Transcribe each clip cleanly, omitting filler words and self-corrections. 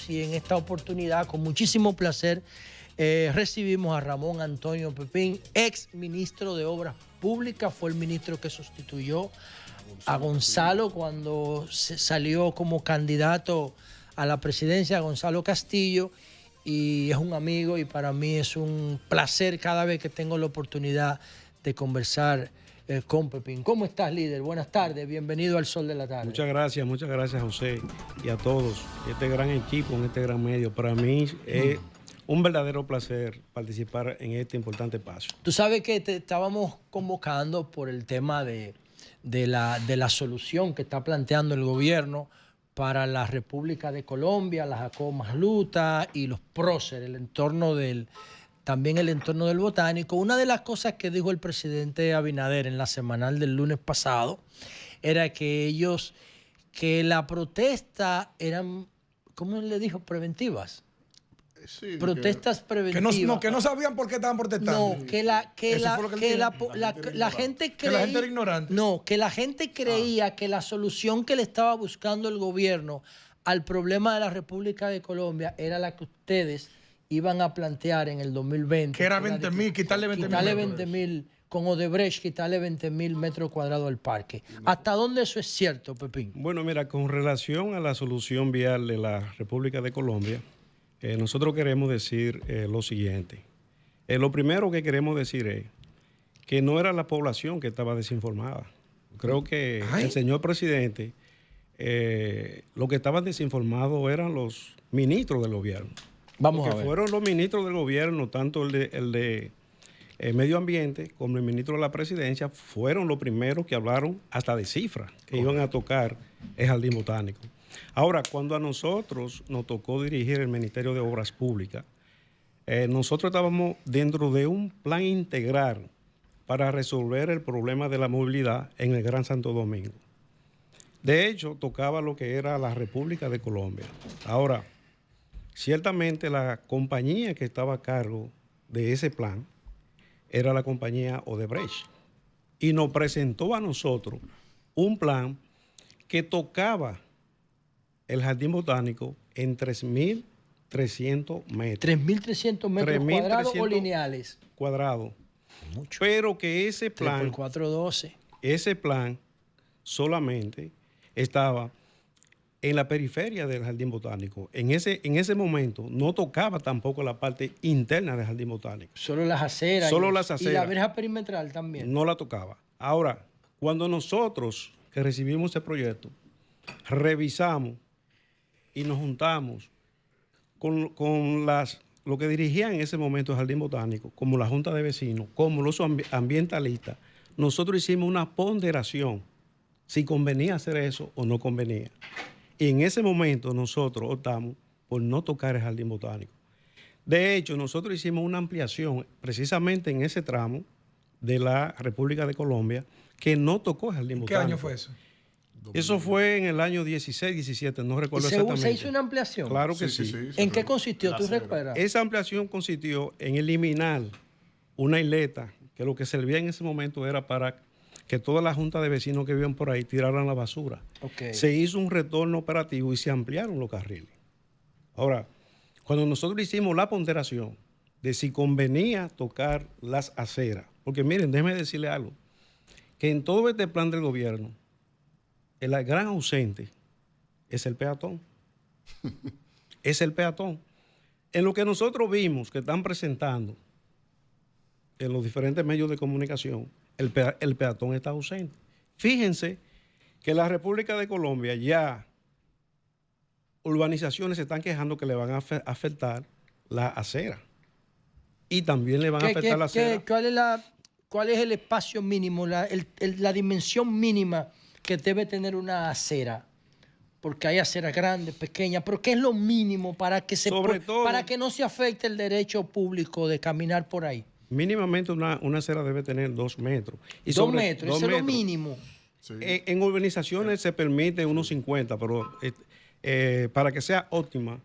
y en esta oportunidad, con muchísimo placer, recibimos a Ramón Antonio Pepín, ex ministro de Obras Públicas, fue el ministro que sustituyó a Gonzalo cuando salió como candidato a la presidencia, Gonzalo Castillo, y es un amigo y para mí es un placer cada vez que tengo la oportunidad de conversar con Pepín. ¿Cómo estás, líder? Buenas tardes, bienvenido al Sol de la Tarde. Muchas gracias, José, y a todos, este gran equipo, en este gran medio. Para mí es un verdadero placer participar en este importante paso. Tú sabes que te estábamos convocando por el tema de la solución que está planteando el gobierno para la República de Colombia, la Jacobo Masluta y los próceres, también el entorno del Botánico. Una de las cosas que dijo el presidente Abinader en la semanal del lunes pasado era que la protesta eran, ¿cómo le dijo? Preventivas. Sí, protestas preventivas. Que no sabían por qué estaban protestando. No, que la gente creía... Que la gente era ignorante. No, que la gente creía que la solución que le estaba buscando el gobierno al problema de la República de Colombia era la que ustedes iban a plantear en el 2020. Que era 20.000, quitarle 20.000. Quitarle 20.000, con Odebrecht, quitarle 20.000 metros cuadrados al parque. ¿Hasta dónde eso es cierto, Pepín? Bueno, mira, con relación a la solución vial de la República de Colombia, nosotros queremos decir lo siguiente. Lo primero que queremos decir es que no era la población que estaba desinformada. Creo que el señor presidente, lo que estaban desinformados eran los ministros del gobierno. Vamos a ver. Porque fueron los ministros del gobierno, tanto el de Medio Ambiente como el ministro de la Presidencia, fueron los primeros que hablaron hasta de cifras que iban a tocar el jardín botánico. Ahora, cuando a nosotros nos tocó dirigir el Ministerio de Obras Públicas, nosotros estábamos dentro de un plan integral para resolver el problema de la movilidad en el Gran Santo Domingo. De hecho, tocaba lo que era la República de Colombia. Ahora, ciertamente la compañía que estaba a cargo de ese plan era la compañía Odebrecht y nos presentó a nosotros un plan que tocaba el jardín botánico en 3.300 metros. 3.300 metros cuadrados o lineales. Cuadrados. Mucho. Pero que ese plan, 3 por 4, 12. Ese plan solamente estaba en la periferia del jardín botánico. En ese momento no tocaba tampoco la parte interna del jardín botánico. Solo las aceras. Solo las aceras. Y la verja perimetral también. No la tocaba. Ahora, cuando nosotros que recibimos ese proyecto, revisamos y nos juntamos con lo que dirigían en ese momento el Jardín Botánico, como la Junta de Vecinos, como los ambientalistas, nosotros hicimos una ponderación si convenía hacer eso o no convenía. Y en ese momento nosotros optamos por no tocar el Jardín Botánico. De hecho, nosotros hicimos una ampliación precisamente en ese tramo de la República de Colombia que no tocó el Jardín Botánico. ¿Qué año fue eso? Eso fue en el año 16, 17, no recuerdo exactamente. ¿Se hizo una ampliación? Claro que sí. ¿En qué consistió? ¿Tú recuerdas? Esa ampliación consistió en eliminar una isleta que lo que servía en ese momento era para que toda la junta de vecinos que vivían por ahí tiraran la basura. Okay. Se hizo un retorno operativo y se ampliaron los carriles. Ahora, cuando nosotros hicimos la ponderación de si convenía tocar las aceras, porque miren, déjenme decirle algo, que en todo este plan del gobierno, el gran ausente es el peatón. Es el peatón. En lo que nosotros vimos que están presentando en los diferentes medios de comunicación, el peatón está ausente. Fíjense que la República de Colombia ya urbanizaciones se están quejando que le van a afectar la acera. Y también le van a afectar la acera. ¿Cuál es el espacio mínimo, la dimensión mínima que debe tener una acera? Porque hay aceras grandes, pequeñas, pero ¿qué es lo mínimo para que para que no se afecte el derecho público de caminar por ahí? Mínimamente una acera debe tener 2 metros. Y 2 metros, eso es lo mínimo. Sí. En urbanizaciones se permite unos 50, pero para que sea óptima,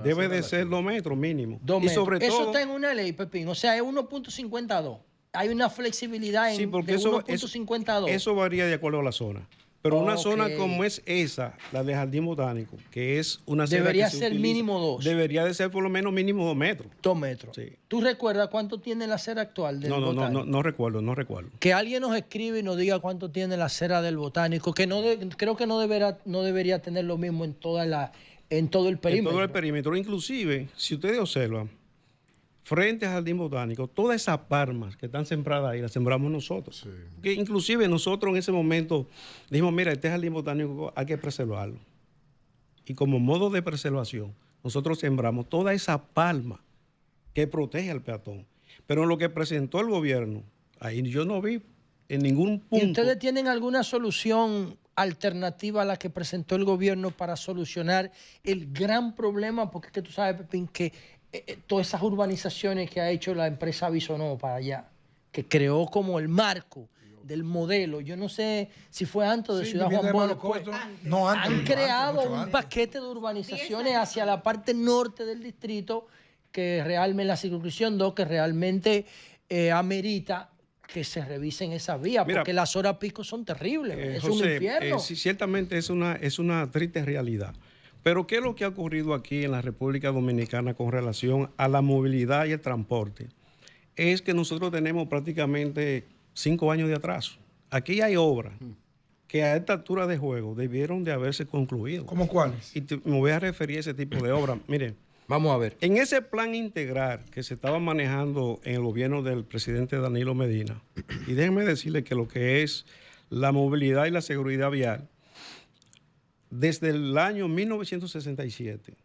debe de ser 2 metros mínimo. 2 metros. Y sobre eso todo, está en una ley, Pepín, o sea, es 1.52. Hay una flexibilidad de 1.52. Eso varía de acuerdo a la zona. Pero una zona como es esa, la de Jardín Botánico, que es una acera debería que se ser utiliza, mínimo 2. Debería de ser por lo menos mínimo 2 metros. 2 metros. Sí. ¿Tú recuerdas cuánto tiene la acera actual del Botánico? No recuerdo, no recuerdo. Que alguien nos escribe y nos diga cuánto tiene la acera del Botánico, que creo que no debería tener lo mismo en todo el perímetro. En todo el perímetro. Inclusive, si ustedes observan, frente al Jardín Botánico, todas esas palmas que están sembradas ahí, las sembramos nosotros. Sí. Que inclusive nosotros en ese momento dijimos, mira, este Jardín Botánico hay que preservarlo. Y como modo de preservación, nosotros sembramos toda esa palma que protege al peatón. Pero en lo que presentó el gobierno, ahí yo no vi en ningún punto. ¿Y ustedes tienen alguna solución alternativa a la que presentó el gobierno para solucionar el gran problema? Porque es que tú sabes, Pepín, que todas esas urbanizaciones que ha hecho la empresa Bisonó para allá, que creó como el marco del modelo, yo no sé si fue antes de Ciudad Juan Bosch después. No, antes. Han creado un antes. paquete de urbanizaciones hacia la parte norte del distrito que realmente, la circunscripción 2, que realmente amerita que se revisen esas vías, porque las horas pico son terribles, es José, un infierno. Sí, ciertamente es una triste realidad. Pero ¿qué es lo que ha ocurrido aquí en la República Dominicana con relación a la movilidad y el transporte? Es que nosotros tenemos prácticamente 5 años de atraso. Aquí hay obras que a esta altura de juego debieron de haberse concluido. ¿Cómo cuáles? Y me voy a referir a ese tipo de obras. Miren, vamos a ver. En ese plan integral que se estaba manejando en el gobierno del presidente Danilo Medina, y déjenme decirle que lo que es la movilidad y la seguridad vial, desde el año 1967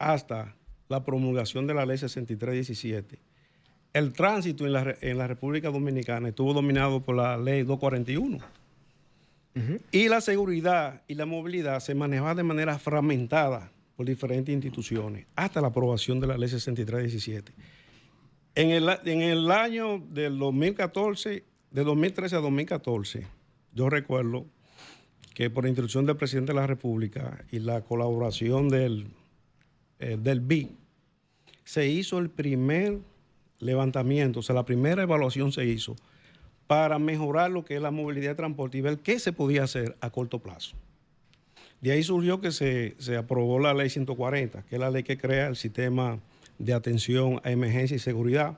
hasta la promulgación de la ley 6317, el tránsito en la República Dominicana estuvo dominado por la ley 241. Y la seguridad y la movilidad se manejaban de manera fragmentada por diferentes instituciones, hasta la aprobación de la ley 6317. En el año del 2014, de 2013 a 2014, yo recuerdo que por instrucción del presidente de la República y la colaboración del BI, se hizo el primer levantamiento, o sea, la primera evaluación se hizo para mejorar lo que es la movilidad de transporte y ver qué se podía hacer a corto plazo. De ahí surgió que se aprobó la ley 140, que es la ley que crea el sistema de atención a emergencia y seguridad.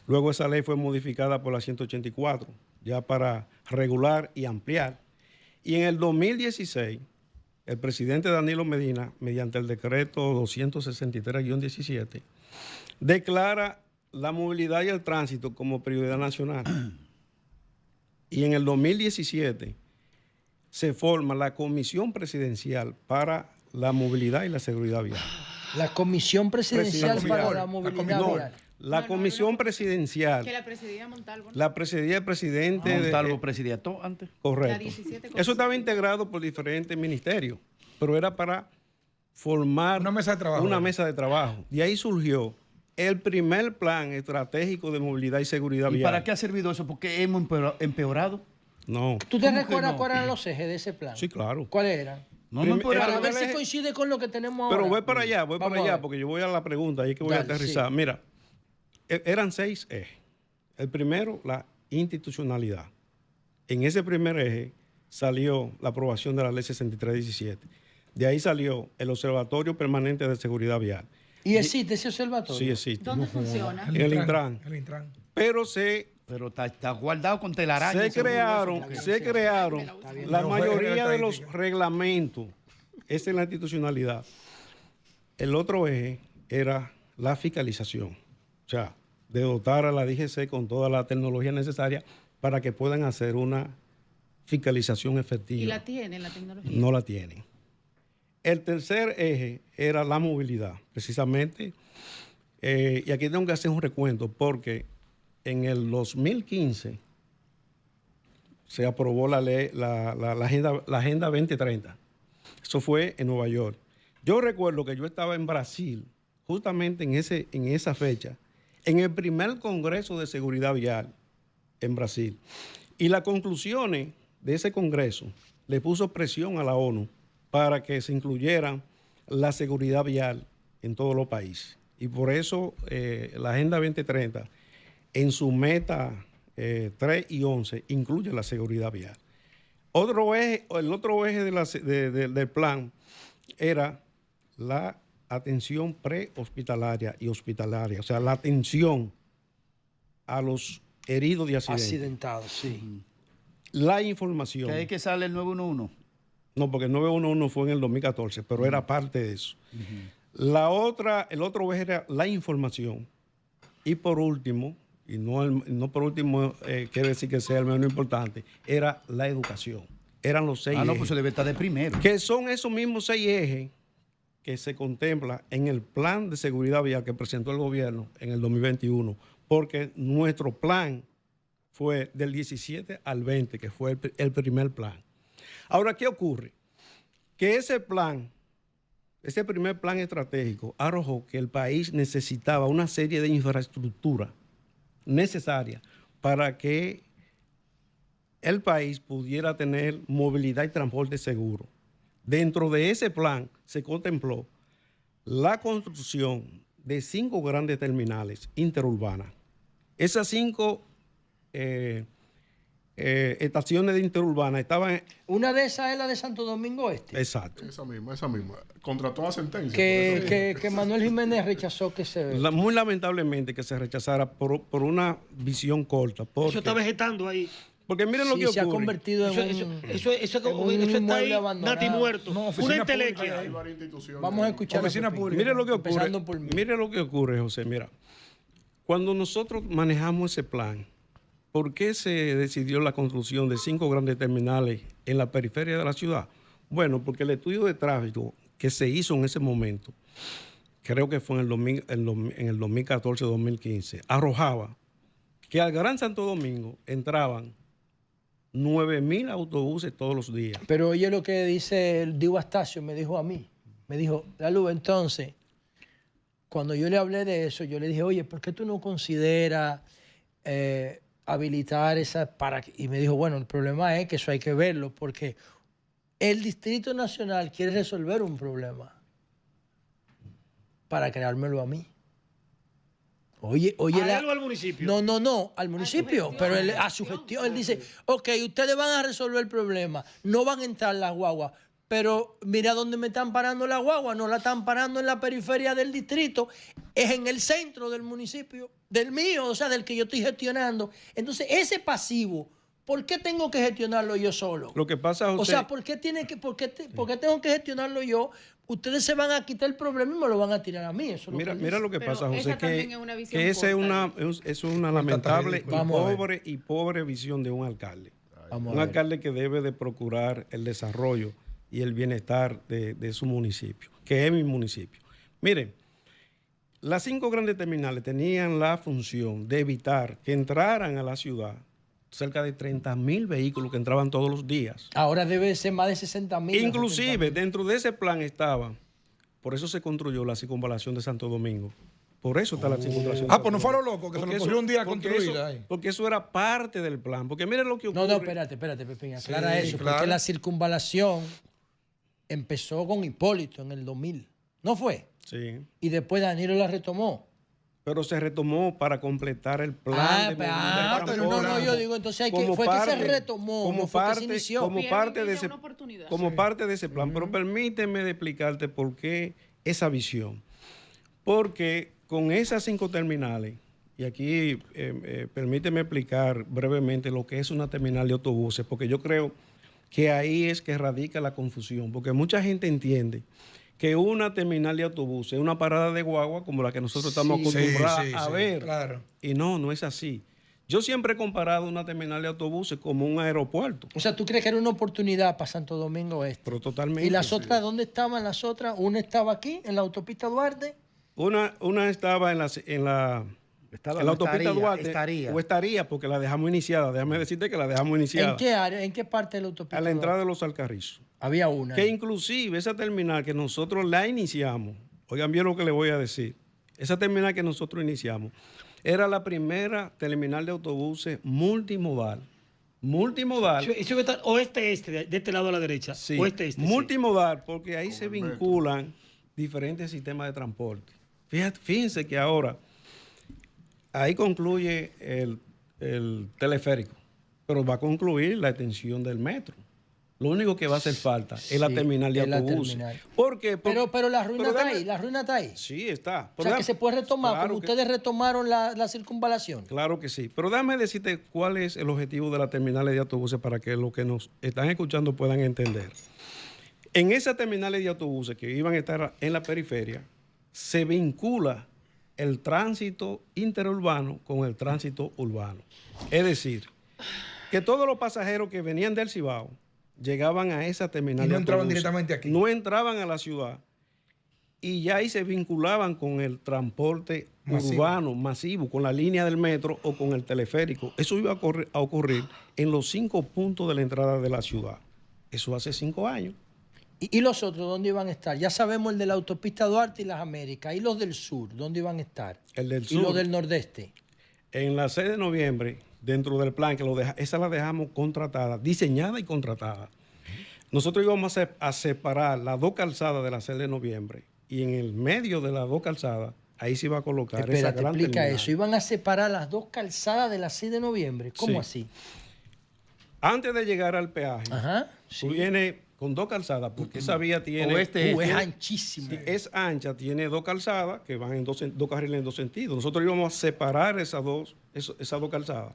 Luego esa ley fue modificada por la 184, ya para regular y ampliar. Y en el 2016, el presidente Danilo Medina, mediante el decreto 263-17, declara la movilidad y el tránsito como prioridad nacional. Y en el 2017 se forma la Comisión Presidencial para la Movilidad y la Seguridad Vial. La Comisión Presidencial para la Movilidad Vial. La Comisión Presidencial. Que la presidía Montalvo. La presidía el presidente. Montalvo presidía todo antes. Correcto. Eso estaba integrado por diferentes ministerios, pero era para formar una mesa de trabajo. De ahí surgió el primer plan estratégico de movilidad y seguridad vial. ¿Y para qué ha servido eso? ¿Porque hemos empeorado? No. ¿Tú te recuerdas cuáles eran los ejes de ese plan? Sí, claro. ¿Cuáles eran? No, para ver si coincide con lo que tenemos ahora. Pero voy para allá, porque yo voy a la pregunta, ahí es que voy a aterrizar. Sí. Mira, eran 6 ejes. El primero, la institucionalidad. En ese primer eje salió la aprobación de la ley 6317. De ahí salió el Observatorio Permanente de Seguridad Vial. ¿Y existe ese observatorio? Sí, existe. ¿Dónde funciona? En el Intran. Pero está guardado con telaraña. Se crearon la mayoría de los reglamentos. Esa es la institucionalidad. El otro eje era la fiscalización. O sea, de dotar a la DGC con toda la tecnología necesaria para que puedan hacer una fiscalización efectiva. ¿Y la tienen la tecnología? No la tienen. El tercer eje era la movilidad, precisamente. Y aquí tengo que hacer un recuento porque en el 2015 se aprobó la ley, la Agenda 2030. Eso fue en Nueva York. Yo recuerdo que yo estaba en Brasil, justamente en esa fecha, en el primer Congreso de Seguridad Vial en Brasil. Y las conclusiones de ese Congreso le puso presión a la ONU para que se incluyera la seguridad vial en todos los países. Y por eso la Agenda 2030, en su meta 3 y 11, incluye la seguridad vial. El otro eje del plan era la atención prehospitalaria y hospitalaria, o sea, la atención a los heridos de accidentes. Accidentados, sí. La información. Que ahí que sale el 911. No, porque el 911 fue en el 2014, pero era parte de eso. El otro eje era la información. Y por último, y no por último quiere decir que sea el menos importante, era la educación. Eran los 6 Ah, no, ejes. pues se debe estar de primero. Que son esos mismos 6 ejes que se contempla en el plan de seguridad vial que presentó el gobierno en el 2021, porque nuestro plan fue del 17 al 20, que fue el primer plan. Ahora, ¿qué ocurre? Que ese primer plan estratégico arrojó que el país necesitaba una serie de infraestructura necesaria para que el país pudiera tener movilidad y transporte seguro. Dentro de ese plan se contempló la construcción de 5 grandes terminales interurbanas. Esas 5 estaciones de interurbanas estaban... Una de esas es la de Santo Domingo Este. Exacto. Esa misma. Contra toda sentencia. Que Manuel Jiménez rechazó que se... Muy lamentablemente que se rechazara por una visión corta. Eso está vegetando ahí. Porque miren lo Sí, que se ha ocurre. convertido en Eso está inmueble ahí, abandonado. nati muerto. No, Una oficina entelequia. pública. Hay varias instituciones. Vamos a escuchar. Oficina pública. Mire lo que ocurre. Empezando por mí. Mire lo que ocurre, José. Mira, cuando nosotros manejamos ese plan, ¿por qué se decidió la construcción de 5 grandes terminales en la periferia de la ciudad? Bueno, porque el estudio de tráfico que se hizo en ese momento, creo que fue en el 2014-2015, arrojaba que al Gran Santo Domingo entraban 9,000 autobuses todos los días. Pero oye lo que dice el Divo Astacio, me dijo a mí. Me dijo, Lalu, entonces, cuando yo le hablé de eso, yo le dije, oye, ¿por qué tú no consideras habilitar esa para...? Y me dijo, bueno, el problema es que eso hay que verlo, porque el Distrito Nacional quiere resolver un problema para creármelo a mí. Oye, ¿A él o al municipio? No, al municipio, pero a su gestión. Él dice, ok, ustedes van a resolver el problema, no van a entrar las guaguas, pero mira dónde me están parando las guaguas, no la están parando en la periferia del distrito, es en el centro del municipio, del mío, o sea, del que yo estoy gestionando. Entonces, ese pasivo, ¿por qué tengo que gestionarlo yo solo? Lo que pasa, José, O sea, ¿por qué tengo que gestionarlo yo? Ustedes se van a quitar el problema y me lo van a tirar a mí. Eso es lo que mira lo que Pero pasa, José, esa también que, es una visión que esa es una lamentable ridícula. y pobre visión de un alcalde. Vamos Un a ver. alcalde que debe de procurar el desarrollo y el bienestar de su municipio, que es mi municipio. Miren, las 5 grandes terminales tenían la función de evitar que entraran a la ciudad cerca de 30,000 vehículos que entraban todos los días. Ahora debe ser más de 60,000. Inclusive, dentro de ese plan estaba, por eso se construyó la circunvalación de Santo Domingo. Por eso está la circunvalación. de Ah, Santo pues no fueron Domingo. locos, que se Porque lo cogió un día a porque construirla ahí. porque eso era parte del plan. Porque miren lo que ocurre. No, espérate, Pepín, aclara Sí, eso, claro. porque la circunvalación empezó con Hipólito en el 2000, ¿no fue? Sí, Y después Danilo la retomó. pero se retomó para completar el plan de movilidad y pero no, transporte. yo digo, entonces hay que, Como fue que se parte- retomó, como no fue que se parte- inició. como Pierre parte de Villa, ese una oportunidad. como parte de ese plan. Pero permíteme de explicarte por qué esa visión. Porque con esas 5 terminales, y aquí permíteme explicar brevemente lo que es una terminal de autobuses, porque yo creo que ahí es que radica la confusión, porque mucha gente entiende que una terminal de autobuses es una parada de guagua como la que nosotros estamos Sí, acostumbrados sí, a sí, ver. claro. Y no es así. Yo siempre he comparado una terminal de autobuses como un aeropuerto, O sea, ¿tú crees que era una oportunidad para Santo Domingo Este? pero totalmente. ¿Y las otras dónde estaban las otras? Una estaba aquí, en la autopista Duarte. Una estaba en la Estaba, en la autopista Duarte. estaría. O estaría, porque la dejamos iniciada. Déjame decirte que la dejamos iniciada. ¿En qué área? ¿En qué parte de la autopista A la entrada Duarte? de los Alcarrizos. Había una. Que inclusive esa terminal que nosotros la iniciamos, oigan bien lo que les voy a decir, esa terminal que nosotros iniciamos, era la primera terminal de autobuses multimodal. Multimodal. Eso va a estar oeste-este, de este lado a la derecha. Sí, Oeste-este. multimodal, porque ahí se vinculan diferentes sistemas de transporte. Fíjense que ahora ahí concluye el teleférico, pero va a concluir la extensión del metro. Lo único que va a hacer falta es la Sí, terminal de es la autobuses. terminal. ¿Por qué? Pero la ruina pero está dame- ahí, la ruina está ahí. Sí, está. O sea, que se puede retomar, Claro como que- ustedes retomaron la circunvalación. Claro que sí. Pero déjame decirte cuál es el objetivo de la terminal de autobuses para que los que nos están escuchando puedan entender. En esas terminales de autobuses que iban a estar en la periferia, se vincula el tránsito interurbano con el tránsito urbano. Es decir, que todos los pasajeros que venían del Cibao llegaban a esa terminal Y no de entraban autobuses, directamente aquí. no entraban a la ciudad y ya ahí se vinculaban con el transporte Masivo. urbano masivo, con la línea del metro o con el teleférico. Eso iba a ocurrir en los 5 puntos de la entrada de la ciudad. Eso hace 5 años. ¿Y los otros dónde iban a estar? Ya sabemos el de la autopista Duarte y las Américas. ¿Y los del sur dónde iban a estar? El del ¿Y sur. los del nordeste? En la 6 de noviembre, dentro del plan, que esa la dejamos contratada, diseñada y contratada. Nosotros íbamos a separar las 2 calzadas de la 6 de noviembre y en el medio de las 2 calzadas, ahí se iba a colocar esa Espérate, gran explica terminal. eso. Iban a separar las 2 calzadas de la 6 de noviembre. ¿Cómo Sí. así? Antes de llegar al peaje, Ajá. tú vienes con 2 calzadas, porque esa vía tiene... Oeste, Es este. anchísimo. Sí, es ancha, tiene 2 calzadas que van en 2 carriles en 2 sentidos. Nosotros íbamos a separar esas dos calzadas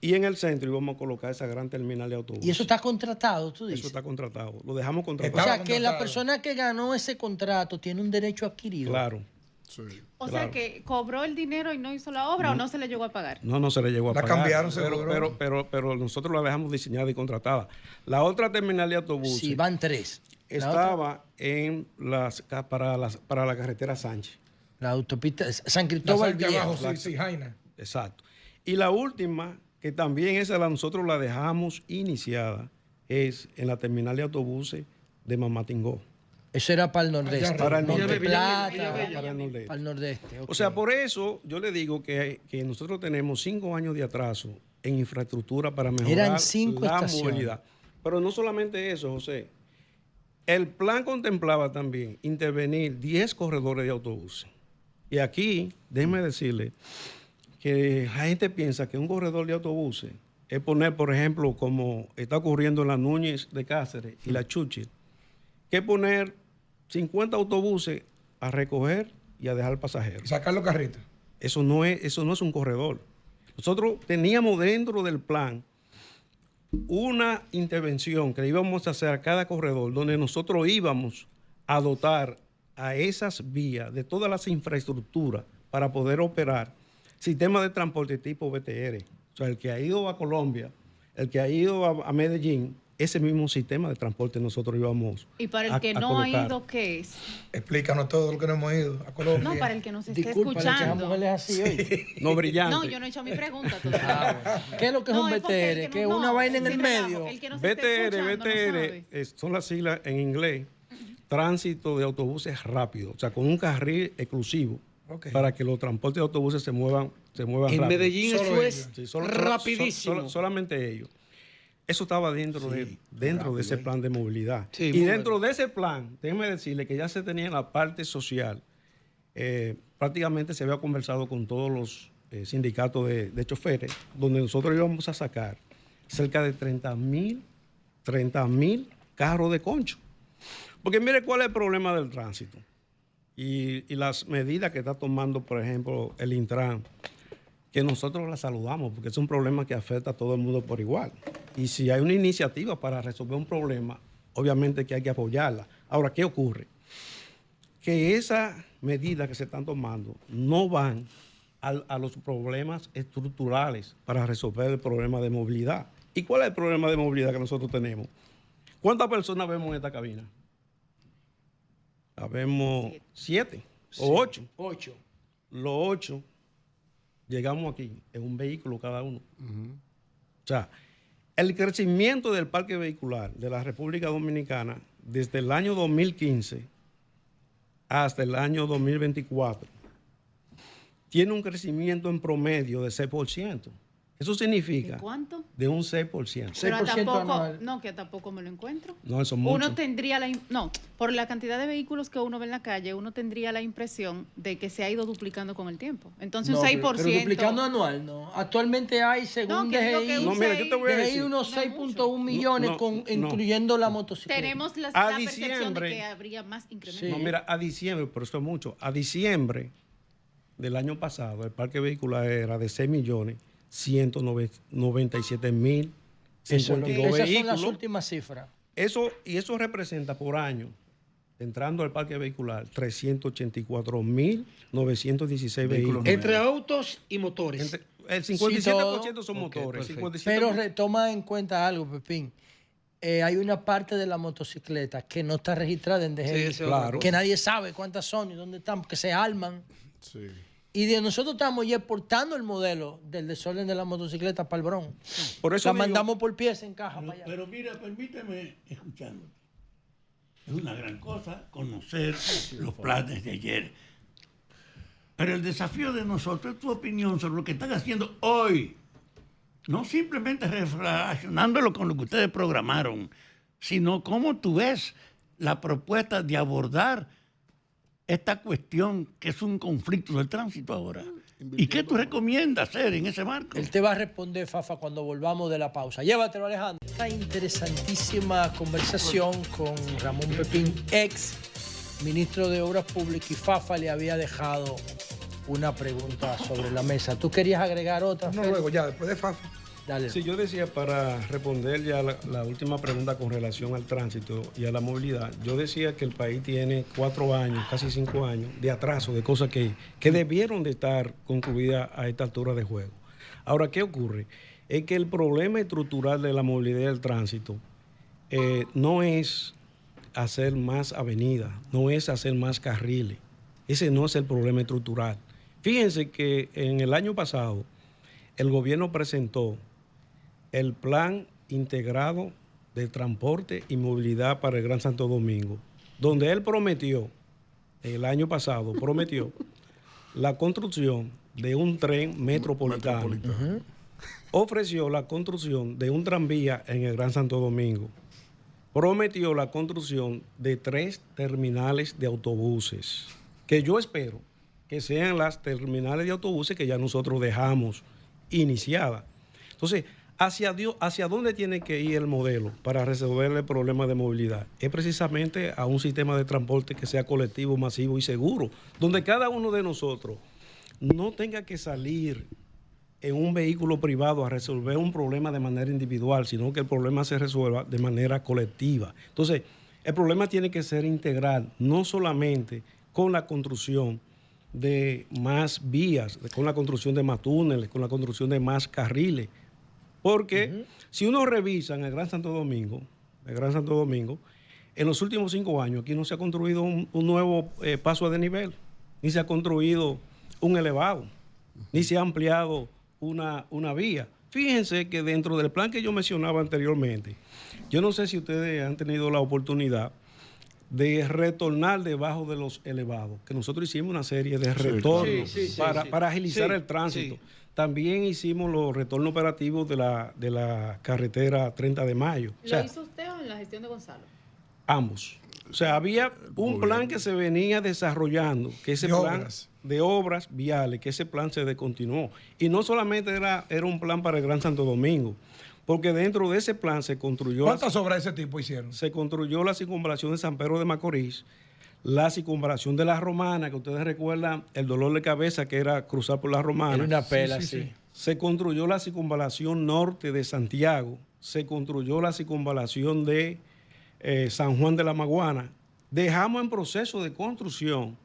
y en el centro íbamos a colocar esa gran terminal de autobuses. Y eso está contratado, tú dices. Eso está contratado. Lo dejamos O contratado. sea, Estaba que la contratado. persona que ganó ese contrato tiene un derecho adquirido. Claro. Sí. O Claro. sea que cobró el dinero y no hizo la obra o no se le llegó a pagar. No se le llegó a La pagar. cambiaron, pero, seguro. pero nosotros la dejamos diseñada y contratada. La otra terminal de autobuses Sí, van 3. estaba en para la carretera Sánchez. La autopista San La Cristóbal parte Viejo. abajo, sí, Jaina. Exacto. Y la última, que también nosotros la dejamos iniciada, es en la terminal de autobuses de Mamatingó. Eso era para el nordeste. Allá Para el Monte nordeste. Plata, Villavella. Para el nordeste. para el nordeste. O sea, ok. por eso yo le digo que nosotros tenemos 5 años de atraso en infraestructura para mejorar Eran 5 la estaciones. movilidad. Pero no solamente eso, José. El plan contemplaba también intervenir 10 corredores de autobuses. Y aquí, déjeme decirle que la gente piensa que un corredor de autobuses es poner, por ejemplo, como está ocurriendo en la Núñez de Cáceres y la Churchill, que es poner 50 autobuses a recoger y a dejar pasajeros. Sacar los carritos. Eso no es un corredor. Nosotros teníamos dentro del plan una intervención que íbamos a hacer a cada corredor, donde nosotros íbamos a dotar a esas vías de todas las infraestructuras para poder operar sistemas de transporte tipo BTR. O sea, el que ha ido a Colombia, el que ha ido a Medellín, ese mismo sistema de transporte nosotros íbamos Y para el a que no ha colocar. ido, ¿qué es? Explícanos todo lo que no hemos ido a Colombia. No, para el que nos esté Disculpa, que esa escuchando. mujer es así hoy. No brillante. No, yo no he hecho mi pregunta todavía. Ah, bueno. ¿Qué es lo que es un No, porque el BTR? que ¿Que es no- una no, vaina en el sin relajo, medio? el que nos esté escuchando no sabe. Son las siglas en inglés, tránsito de autobuses rápido, o sea, con un carril exclusivo Ok. para que los transportes de autobuses se muevan En rápido. Medellín Solo eso ellos. es Sí, rapidísimo. solamente ellos. Eso estaba dentro de ese plan de movilidad. Sí, y muy dentro de ese plan, déjeme decirle que ya se tenía en la parte social, prácticamente se había conversado con todos los sindicatos de choferes, donde nosotros íbamos a sacar cerca de 30,000 carros de concho. Porque mire cuál es el problema del tránsito y las medidas que está tomando, por ejemplo, el Intran, que nosotros las saludamos porque es un problema que afecta a todo el mundo por igual. Y si hay una iniciativa para resolver un problema, obviamente que hay que apoyarla. Ahora, ¿qué ocurre? Que esas medidas que se están tomando no van a los problemas estructurales para resolver el problema de movilidad. ¿Y cuál es el problema de movilidad que nosotros tenemos? ¿Cuántas personas vemos en esta cabina? Vemos 7 o 8. 8. Los 8 llegamos aquí en un vehículo cada uno. O sea, el crecimiento del parque vehicular de la República Dominicana desde el año 2015 hasta el año 2024 tiene un crecimiento en promedio de 6%. Eso ¿De significa cuánto? de un 6%. Pero 6% tampoco, anual. no, que tampoco me lo encuentro. No, eso es mucho. Uno tendría no, por la cantidad de vehículos que uno ve en la calle, uno tendría la impresión de que se ha ido duplicando con el tiempo. Entonces No, un pero 6%. duplicando anual, no. Actualmente hay, según No, que digo que DGI, un No, mira, yo te voy a DGI decir. unos No 6.1 millones, No, con, no. incluyendo la motocicleta. Tenemos la A percepción de diciembre. que habría más incremento. Sí. No, mira, a diciembre, por eso es mucho, a diciembre del año pasado, el parque vehicular era de 6.197.052 Esas son las vehículos. últimas cifras. Eso representa por año, entrando al parque vehicular, 384.916 vehículos. Entre autos y motores. El 57% todo. son Ok, motores. perfecto. 57%. Pero retoma en cuenta algo, Pepín. Hay una parte de la motocicleta que no está registrada en DGI. Sí, ese es Claro. Que nadie sabe cuántas son y dónde están, porque se arman. Sí. Y nosotros estamos ya exportando el modelo del desorden de la motocicleta para el Bronx. Por eso La digo- mandamos por pies en caja para allá. Pero mira, permíteme escuchándote. Es una gran cosa conocer los planes de ayer. Pero el desafío de nosotros es tu opinión sobre lo que están haciendo hoy. No simplemente relacionándolo con lo que ustedes programaron, sino cómo tú ves la propuesta de abordar esta cuestión que es un conflicto del tránsito ahora. ¿Y qué tú recomiendas hacer en ese marco? Él te va a responder, Fafa, cuando volvamos de la pausa. Llévatelo, Alejandro. Esta interesantísima conversación con Ramón Pepín, ex ministro de Obras Públicas, y Fafa le había dejado una pregunta sobre la mesa. ¿Tú querías agregar otra? No, Fer? luego, ya, después de Fafa. Dale. Sí, yo decía, para responder ya la última pregunta con relación al tránsito y a la movilidad, yo decía que el país tiene 4 años, casi 5 años de atraso, de cosas que debieron de estar concluidas a esta altura de juego. Ahora, ¿qué ocurre? Es que el problema estructural de la movilidad y el tránsito no es hacer más avenidas, no es hacer más carriles. Ese no es el problema estructural. Fíjense que en el año pasado el gobierno presentó el Plan Integrado de Transporte y Movilidad para el Gran Santo Domingo, donde él prometió, el año pasado, prometió la construcción de un tren metropolitano. Ofreció la construcción de un tranvía en el Gran Santo Domingo. Prometió la construcción de 3 terminales de autobuses, que yo espero que sean las terminales de autobuses que ya nosotros dejamos iniciadas. Entonces, ¿hacia dónde tiene que ir el modelo para resolver el problema de movilidad? Es precisamente a un sistema de transporte que sea colectivo, masivo y seguro, donde cada uno de nosotros no tenga que salir en un vehículo privado a resolver un problema de manera individual, sino que el problema se resuelva de manera colectiva. Entonces, el problema tiene que ser integral, no solamente con la construcción de más vías, con la construcción de más túneles, con la construcción de más carriles. Porque si uno revisa en el Gran Santo Domingo, en los últimos 5 años aquí no se ha construido un nuevo paso a desnivel, ni se ha construido un elevado, ni se ha ampliado una vía. Fíjense que dentro del plan que yo mencionaba anteriormente, yo no sé si ustedes han tenido la oportunidad de retornar debajo de los elevados, que nosotros hicimos una serie de retornos para agilizar el tránsito. Sí. También hicimos los retornos operativos de la carretera 30 de Mayo. O sea, ¿Lo hizo usted o en la gestión de Gonzalo? ambos. O sea, había un plan que se venía desarrollando, que ese plan de obras viales, que ese plan se descontinuó. Y no solamente era un plan para el Gran Santo Domingo, porque dentro de ese plan se construyó... ¿Cuántas obras de ese tipo hicieron? Se construyó la circunvalación de San Pedro de Macorís, la circunvalación de la Romana, que ustedes recuerdan el dolor de cabeza que era cruzar por la Romana. Era una pela, sí. Se construyó la circunvalación norte de Santiago, se construyó la circunvalación de San Juan de la Maguana. Dejamos en proceso de construcción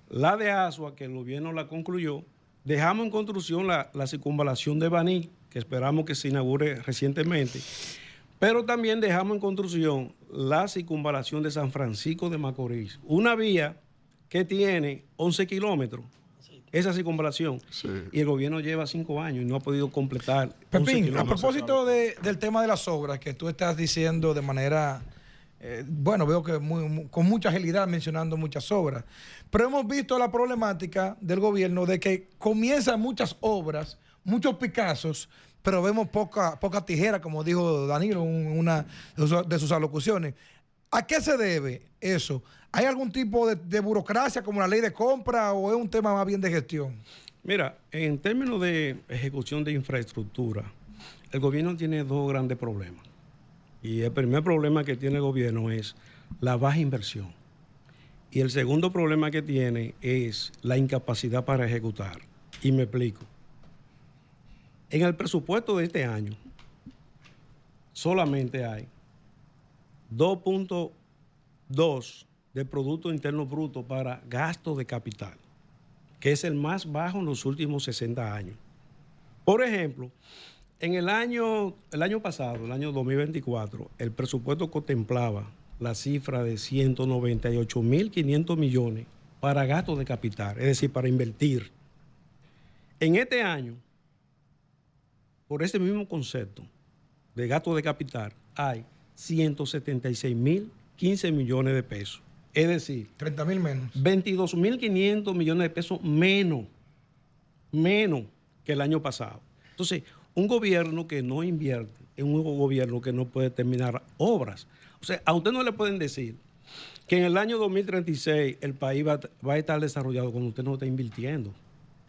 la de Asua, que el gobierno la concluyó. Dejamos en construcción la circunvalación de Baní, que esperamos que se inaugure recientemente. Pero también dejamos en construcción la circunvalación de San Francisco de Macorís, una vía que tiene 11 kilómetros, esa circunvalación. Sí. Y el gobierno lleva 5 años y no ha podido completar. Pepín, a propósito del tema de las obras que tú estás diciendo de manera, bueno, veo que con mucha agilidad mencionando muchas obras, pero hemos visto la problemática del gobierno de que comienzan muchas obras, muchos Picassos, pero vemos poca tijera, como dijo Danilo en una de sus alocuciones. ¿A qué se debe eso? ¿Hay algún tipo de burocracia como la ley de compra o es un tema más bien de gestión? Mira, en términos de ejecución de infraestructura, el gobierno tiene dos grandes problemas. Y el primer problema que tiene el gobierno es la baja inversión. Y el segundo problema que tiene es la incapacidad para ejecutar. Y me explico. En el presupuesto de este año solamente hay 2.2 de Producto Interno Bruto para gasto de capital, que es el más bajo en los últimos 60 años. Por ejemplo, en el año pasado, el año 2024, el presupuesto contemplaba la cifra de 198.500 millones para gastos de capital, es decir, para invertir. En este año, por ese mismo concepto de gasto de capital, hay 176.015 millones de pesos. Es decir, 30.000 menos. 22.500 millones de pesos menos que el año pasado. Entonces, un gobierno que no invierte es un gobierno que no puede terminar obras. O sea, a usted no le pueden decir que en el año 2036 el país va a estar desarrollado cuando usted no está invirtiendo.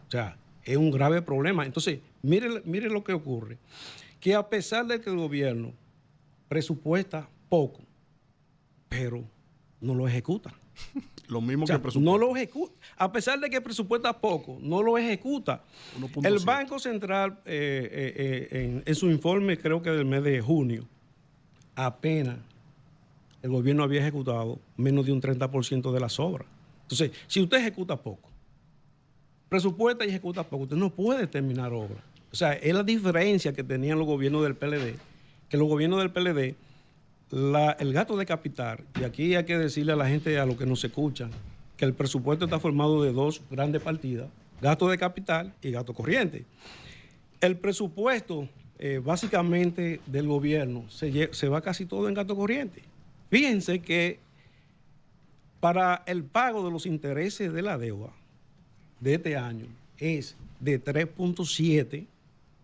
O sea, es un grave problema. Entonces, mire lo que ocurre. Que a pesar de que el gobierno presupuesta poco, pero no lo ejecuta. Lo mismo O sea, que el presupuesto. no lo ejecuta. A pesar de que presupuesta poco, no lo ejecuta. 1.7. El Banco Central, en su informe, creo que del mes de junio, apenas el gobierno había ejecutado menos de un 30% de las obras. Entonces, si usted ejecuta poco, presupuesta y ejecuta poco, usted no puede terminar obras. O sea, es la diferencia que tenían los gobiernos del PLD, que los gobiernos del PLD, el gasto de capital, y aquí hay que decirle a la gente, a los que nos escuchan, que el presupuesto está formado de dos grandes partidas, gasto de capital y gasto corriente. El presupuesto, básicamente, del gobierno se va casi todo en gasto corriente. Fíjense que para el pago de los intereses de la deuda de este año es de 3.7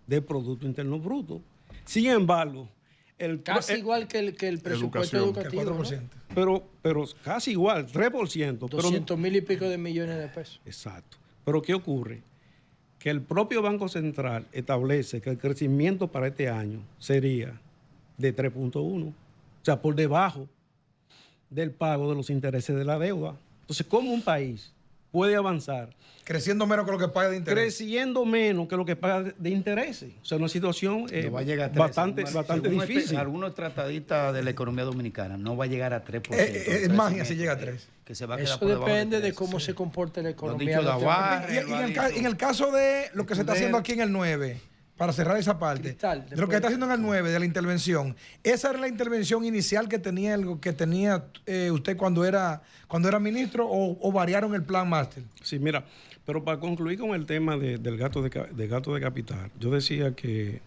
de Producto Interno Bruto. Sin embargo, Casi igual que el presupuesto Educación. educativo, El 4%. ¿no? pero casi igual, 3%. 200.000 y pico de millones de pesos. Exacto. Pero ¿qué ocurre? Que el propio Banco Central establece que el crecimiento para este año sería de 3.1. O sea, por debajo del pago de los intereses de la deuda. Entonces, ¿cómo un país puede avanzar Creciendo menos que lo que paga de interés. creciendo menos que lo que paga de intereses? O sea, una situación No va a llegar a 3, bastante según difícil. Algunos tratadistas de la economía dominicana no va a llegar a 3%. Es magia si llega a 3. Que se va a quedar Eso por debajo depende de 3. cómo se comporte la Lo ha economía. dicho Davar. Y en el caso de lo que se está haciendo aquí en el 9, para cerrar esa parte, Cristal, de lo que está haciendo en el 9, de la intervención, esa era la intervención inicial que tenía usted cuando era ministro o variaron el plan máster. Sí, mira, pero para concluir con el tema del gasto de capital, yo decía que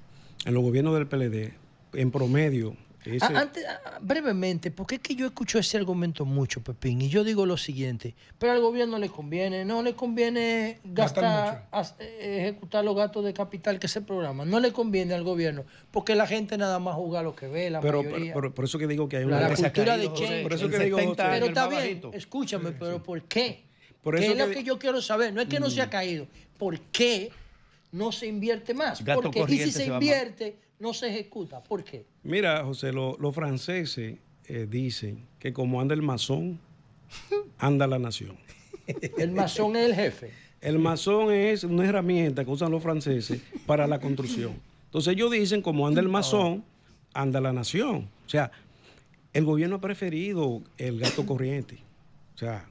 en los gobiernos del PLD, en promedio... brevemente, porque es que yo escucho ese argumento mucho, Pepín, y yo digo lo siguiente, pero al gobierno no le conviene Gastar ejecutar los gastos de capital que se programan, no le conviene al gobierno, porque la gente nada más juega lo que ve, la mayoría. Pero por eso que digo que hay La una... cultura de change. Por eso que digo, José, Pero está bien, escúchame, pero ¿por qué? Por ¿Qué eso es lo que que yo quiero saber? No es que no se ha caído. ¿Por qué no se invierte más? Gasto Porque, y si corriente se se va invierte, no se ejecuta. ¿Por qué? mira, José, los franceses dicen que como anda el masón, anda la nación. El masón es el jefe. El masón es una herramienta que usan los franceses para la construcción. Entonces ellos dicen, como anda el masón, anda la nación. O sea, el gobierno ha preferido el gasto corriente. O sea,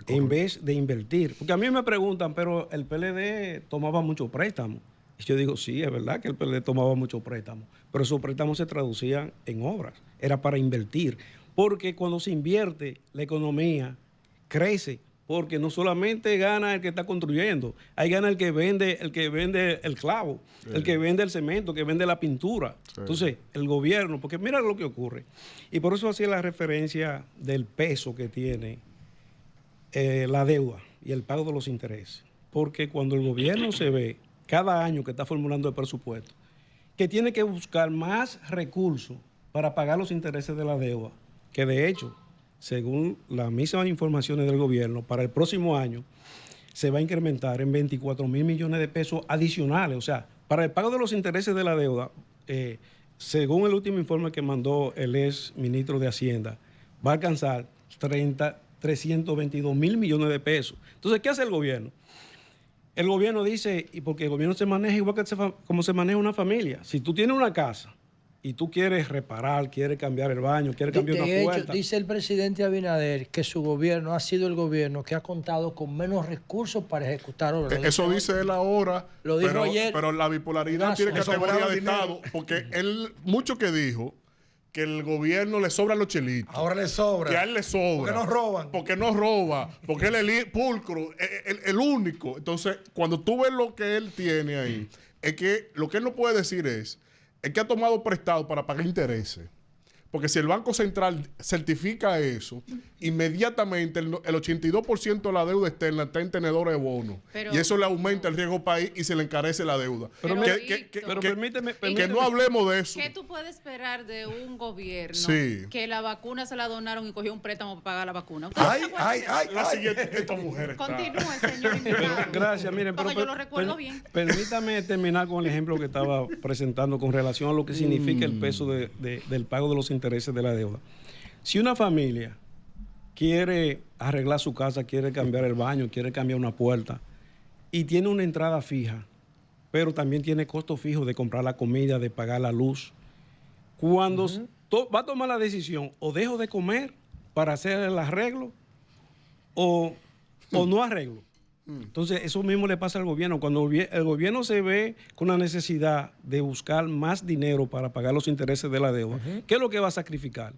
en vez de invertir. Porque a mí me preguntan, pero el PLD tomaba mucho préstamo. Y yo digo, sí, es verdad que el PLD tomaba mucho préstamo, pero esos préstamos se traducían en obras. Era para invertir. Porque cuando se invierte, la economía crece. Porque no solamente gana el que está construyendo, ahí gana el que vende el clavo, el que vende el cemento, el que vende la pintura. Sí. Entonces, el gobierno, porque mira lo que ocurre. Y por eso hacía la referencia del peso que tiene la deuda y el pago de los intereses. Porque cuando el gobierno se ve cada año que está formulando el presupuesto que tiene que buscar más recursos para pagar los intereses de la deuda, que de hecho, según las mismas informaciones del gobierno, para el próximo año se va a incrementar en 24,000 millones de pesos adicionales. O sea, para el pago de los intereses de la deuda, según el último informe que mandó el ex ministro de Hacienda, va a alcanzar 322,000 millones de pesos. Entonces, ¿qué hace el gobierno? El gobierno dice, y porque el gobierno se maneja igual que como se maneja una familia. Si tú tienes una casa y tú quieres reparar, quieres cambiar el baño, quieres cambiar una puerta. De hecho, dice el presidente Abinader que su gobierno ha sido el gobierno que ha contado con menos recursos para ejecutar obras. Eso dice él ahora. Lo dijo ayer. Pero la bipolaridad tiene categoría de Estado, porque él, mucho que dijo, que el gobierno le sobran los chelitos. Ahora le sobra. Que a él le sobra. Porque nos roban. Porque no roba. Porque él es pulcro, el único. Entonces, cuando tú ves lo que él tiene ahí, es que lo que él no puede decir es que ha tomado prestado para pagar intereses. Porque si el Banco Central certifica eso, inmediatamente el 82% de la deuda externa está en tenedores de bonos. Y eso le aumenta el riesgo país y se le encarece la deuda. Pero permíteme, que no hablemos de eso. ¿Qué tú puedes esperar de un gobierno Sí. que la vacuna se la donaron y cogió un préstamo para pagar la vacuna? La siguiente, esta mujer está. Continúe, señor invitado. Gracias, miren. Porque yo lo recuerdo bien. Permítame terminar con el ejemplo que estaba presentando con relación a lo que significa el peso del pago de los intereses de la deuda. Si una familia quiere arreglar su casa, quiere cambiar el baño, quiere cambiar una puerta y tiene una entrada fija, pero también tiene costos fijos de comprar la comida, de pagar la luz, cuando va a tomar la decisión, o dejo de comer para hacer el arreglo o no arreglo. Entonces, eso mismo le pasa al gobierno. Cuando el gobierno se ve con la necesidad de buscar más dinero para pagar los intereses de la deuda, ¿qué es lo que va a sacrificar?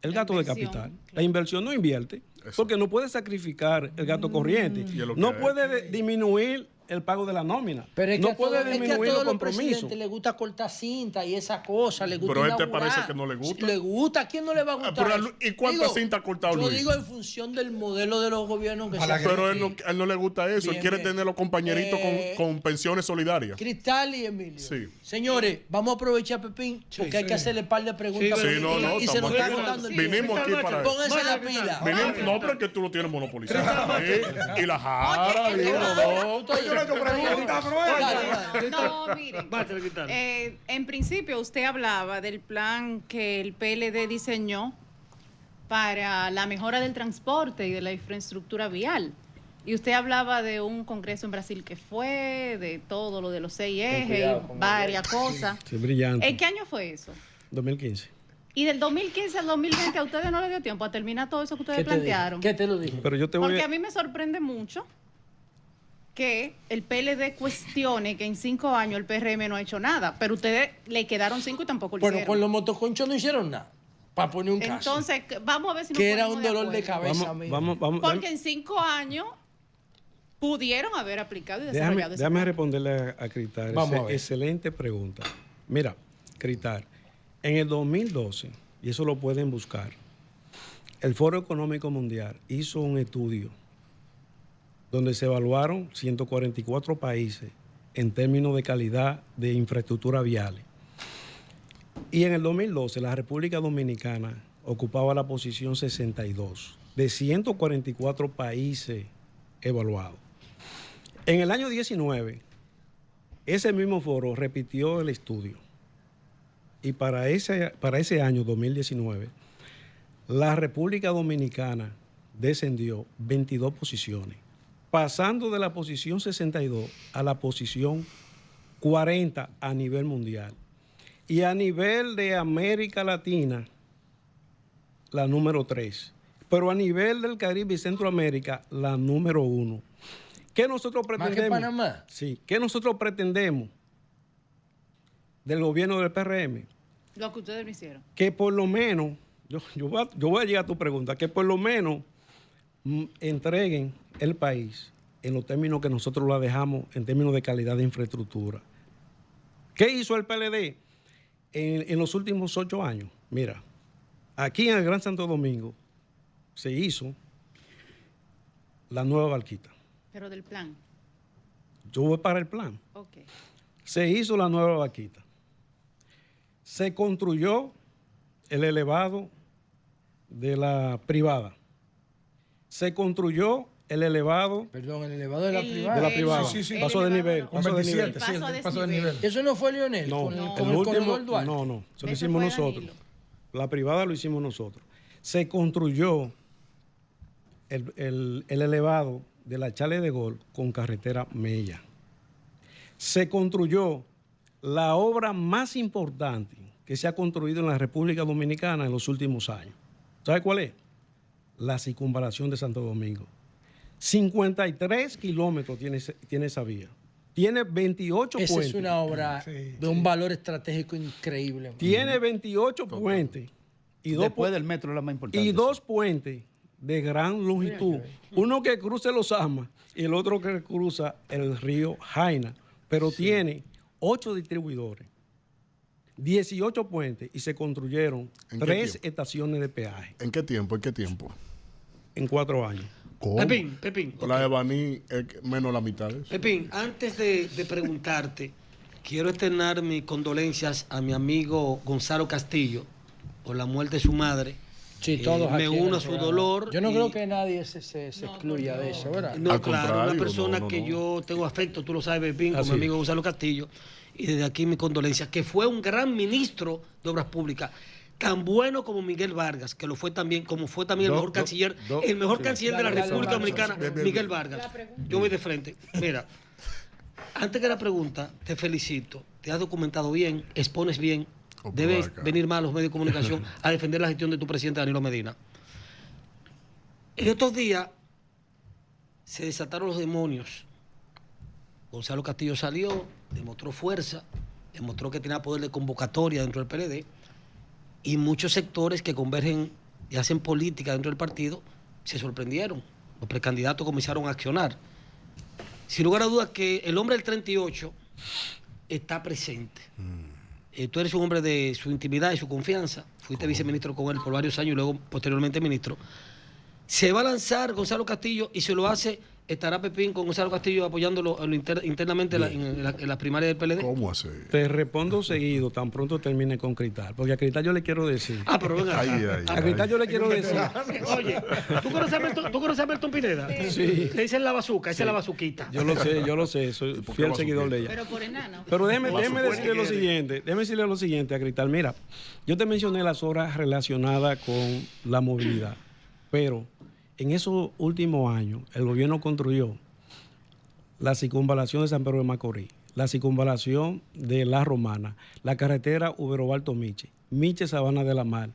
El gasto de capital. La inversión no invierte, porque no puede sacrificar el gasto corriente. No puede disminuir el pago de la nómina. Pero es que no puede disminuir los compromisos. Le gusta cortar cinta y esas cosas. Le gusta Pero a él te inaugurar. parece que no le gusta. Le gusta. ¿A quién no le va a gustar? Pero, ¿y cuántas cintas ha cortado Yo Luis? digo en función del modelo de los gobiernos que se Pero a él no le gusta eso. Bien, él quiere bien. tener los compañeritos con pensiones solidarias. Cristal y Emilio. Sí. Señores, vamos a aprovechar, Pepín, porque hay que hacerle un par de preguntas. Sí, no, y se nos estamos está aquí. agotando el Vinimos tiempo. aquí para eso. Pónganse la pila. No, pero es que tú lo tienes monopolizado. Y la jara, y uno, dos. Yo le he hecho preguntas, pero No, miren. En principio usted hablaba del plan que el PLD diseñó para la mejora del transporte y de la infraestructura vial. Y usted hablaba de un congreso en Brasil que fue, de todo lo de los 6 ejes y varias cosas. Sí, brillante. ¿En qué año fue eso? 2015. Y del 2015 al 2020 a ustedes no les dio tiempo a terminar todo eso que ustedes plantearon. ¿Qué te lo dije? Pero yo te voy Porque a mí me sorprende mucho que el PLD cuestione que en 5 años el PRM no ha hecho nada, pero ustedes le quedaron 5 y tampoco lo Bueno, hicieron. con los motoconchos no hicieron nada. Para poner un caso. Entonces, vamos a ver si nos que era ponemos un dolor de acuerdo. cabeza. amigo. Porque en 5 años pudieron haber aplicado y desarrollado ese Déjame plan. responderle a Cristal. Vamos a ver. Excelente pregunta. Mira, Cristal, en el 2012, y eso lo pueden buscar, el Foro Económico Mundial hizo un estudio donde se evaluaron 144 países en términos de calidad de infraestructura viales. Y en el 2012 la República Dominicana ocupaba la posición 62 de 144 países evaluados. En el año 19, ese mismo foro repitió el estudio. Y para ese año 2019, la República Dominicana descendió 22 posiciones, pasando de la posición 62 a la posición 40 a nivel mundial. Y a nivel de América Latina, la número 3. Pero a nivel del Caribe y Centroamérica, la número 1. ¿Qué nosotros pretendemos? ¿Más que Panamá? Sí. ¿Qué nosotros pretendemos del gobierno del PRM? Lo que ustedes no hicieron. Que por lo menos, yo voy a llegar a tu pregunta, que por lo menos entreguen el país en los términos que nosotros la dejamos, en términos de calidad de infraestructura. ¿Qué hizo el PLD en los últimos 8 años? Mira, aquí en el Gran Santo Domingo se hizo la nueva Barquita. Pero del plan. Yo voy para el plan. Ok. Se hizo la nueva Barquita. Se construyó el elevado de la privada. Se construyó el elevado. Perdón, el elevado de la El- privada. De la privada. Sí, sí, sí. Paso de nivel. Con Paso de nivel. 27, sí, Paso el a paso del desnivel. nivel. ¿Eso no fue Lionel? No, con el el corredor último, Duarte. no, eso lo Eso hicimos fue nosotros. Danilo. La privada lo hicimos nosotros. Se construyó el elevado de la Chale de Gol con carretera Mella. Se construyó la obra más importante que se ha construido en la República Dominicana en los últimos años. ¿Sabe cuál es? La circunvalación de Santo Domingo. 53 kilómetros tiene esa vía. Tiene 28 Esa puentes. es una obra de un valor estratégico increíble. Tiene 28 puentes y dos, Después del metro es la más importante. y dos puentes de gran longitud. Uno que cruza los Amas y el otro que cruza el río Jaina. Pero tiene 8 distribuidores, 18 puentes y se construyeron ¿En qué 3 tiempo? estaciones de peaje ¿En qué tiempo? ¿En qué tiempo? en 4 años. ¿Cómo? Pepín, La de Baní es menos la mitad de eso. Pepín, antes de preguntarte, quiero externar mis condolencias a mi amigo Gonzalo Castillo por la muerte de su madre. Sí, todos me aquí en uno el a su programa. desdolor. Yo no y- creo que nadie se excluya de eso, ¿verdad? No, Al claro, contrario, una persona no, que no. yo tengo afecto, tú lo sabes, Pepín, con Así mi es. amigo Gonzalo Castillo, y desde aquí mi condolencia, que fue un gran ministro de Obras Públicas, tan bueno como Miguel Vargas, que lo fue también, como fue también el mejor canciller, el mejor canciller de la Dale, dale, República dale, Dominicana, bien, bien, Miguel bien. Vargas. Yo voy de frente. Mira, antes que la pregunta, te felicito, te has documentado bien, expones bien, Oh, debes por acá. venir más a los medios de comunicación a defender la gestión de tu presidente Danilo Medina. En estos días se desataron los demonios. Gonzalo Castillo salió, demostró fuerza, demostró que tenía poder de convocatoria dentro del PLD y muchos sectores que convergen y hacen política dentro del partido se sorprendieron. Los precandidatos comenzaron a accionar. Sin lugar a dudas que el hombre del 38 está presente. Tú eres un hombre de su intimidad y su confianza. Fuiste viceministro con él por varios años y luego posteriormente ministro. Se va a lanzar Gonzalo Castillo y se lo hace, estará Pepín con Gonzalo Castillo apoyándolo internamente en la primaria del PLD. ¿Cómo así? Te respondo seguido, tan pronto termine con Cristal. Porque a Cristal yo le quiero decir. Ah, pero venga. Ay, acá. ay, A Cristal yo le quiero decir. Oye, ¿tú conoces a Milton Pineda? Sí. Le dicen la bazuca, esa es la bazuquita. Yo lo sé, soy por qué fiel va a seguidor de subir? ella. Pero por enano. Pero déjeme decirle lo quiere. siguiente, a Cristal. Mira, yo te mencioné las horas relacionadas con la movilidad, pero en esos últimos años el gobierno construyó la circunvalación de San Pedro de Macorís, la circunvalación de La Romana, la carretera Uberobalto Miche, Miche Sabana de la Mar,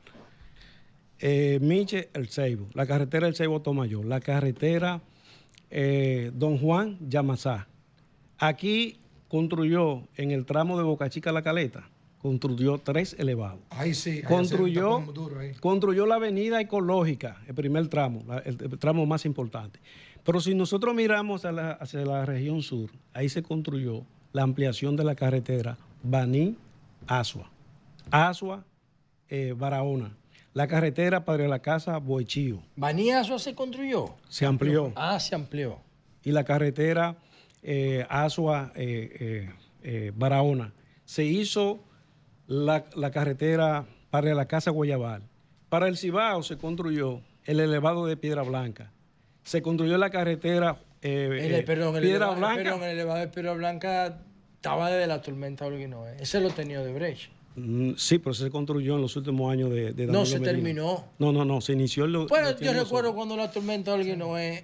Miche El Ceibo, la carretera El Ceibo Tomayor, la carretera Don Juan Yamasá. Aquí construyó en el tramo de Boca Chica a La Caleta, construyó 3 elevados. Ahí sí. ahí Construyó, hace un tapón duro ahí. construyó la avenida ecológica, el primer tramo, el tramo más importante. Pero si nosotros miramos hacia la región sur, ahí se construyó la ampliación de la carretera Baní-Asua, Asua-Barahona, la carretera Padre de la Casa Boichío, ¿Baníazo se construyó? se amplió, Ah, se amplió. y la carretera Asua-Barahona. Se hizo la carretera para la Casa Guayabal. Para el Cibao se construyó el elevado de Piedra Blanca. Se construyó la carretera Piedra Blanca. Perdón, el elevado de Piedra Blanca estaba desde la tormenta Holguinoe. Ese lo tenía de Brecht. Sí, pero se construyó en los últimos años de Danilo No se Medina. terminó. No, se inició en los... Bueno, los yo tiempos recuerdo nosotros. cuando la tormenta Holguinoe.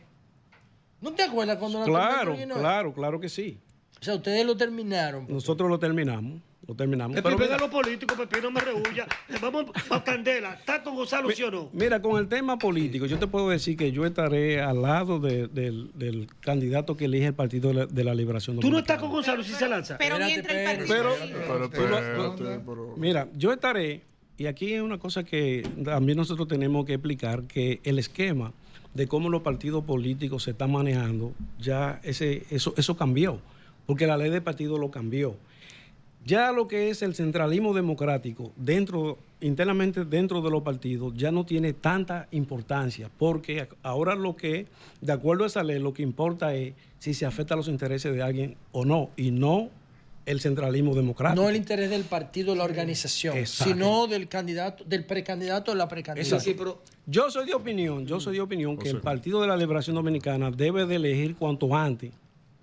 ¿No te acuerdas cuando la tormenta Claro, Holguinoe? claro que sí. O sea, ustedes lo terminaron. Nosotros lo terminamos. Pepín, Pero venga mira, los políticos, Pepín, no me rehuya. Vamos a Candela. ¿Está con Gonzalo, sí o no? mira, con el tema político, yo te puedo decir que yo estaré al lado del candidato que elige el Partido de la Liberación ¿Tú no Dominicana. estás con Gonzalo si se lanza? Pero Espérate, mientras el espérate. partido... Pero espérate, pero... Mira, yo estaré, y aquí es una cosa que también nosotros tenemos que explicar, que el esquema de cómo los partidos políticos se están manejando, ya eso cambió, porque la ley de partido lo cambió. Ya lo que es el centralismo democrático internamente dentro de los partidos ya no tiene tanta importancia, porque ahora de acuerdo a esa ley, lo que importa es si se afecta a los intereses de alguien o no, y no el centralismo democrático. No el interés del partido, la organización, Exacto. sino del candidato, del precandidato o la precandidata. Exacto. Sí, pero Yo soy de opinión que el Partido de la Liberación Dominicana debe de elegir cuanto antes.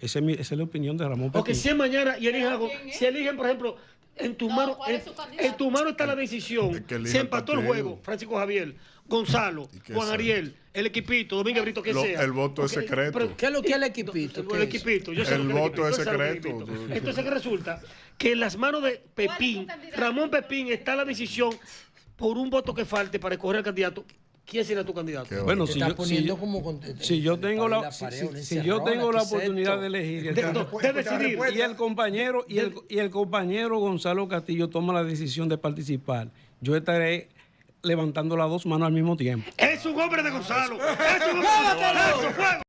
Esa es la opinión de Ramón porque Pepín. si es mañana y eligen algo, ¿quién es? si eligen, por ejemplo, en tu No, mano, ¿cuál es su candidato? en tu mano está la decisión. Es que elige Se el empató el partido. juego, Francisco Javier, Gonzalo, ¿Y qué Juan sea? Ariel, el equipito, Domínguez Brito, que Lo- sea. el voto es Porque- secreto. pero- ¿Qué es lo que es el equipito? El ¿Qué es? equipito, yo sé El lo que es voto es yo sé lo que secreto. equipito. Entonces, ¿qué resulta? Que en las manos de Pepín, candidato? Ramón Pepín, está la decisión por un voto que falte para escoger al candidato. ¿Quién será tu candidato? Qué Bueno, Te si estás yo, poniendo si- como si yo tengo la, pared, una si yo encerrona, tengo la ¿qué es oportunidad esto? de elegir, De decidir. y el compañero y el compañero Gonzalo Castillo toma la decisión de participar, yo estaré levantando las dos manos al mismo tiempo. Es un hombre de Gonzalo. Es un hombre de Gonzalo. ¡Eso, fuego!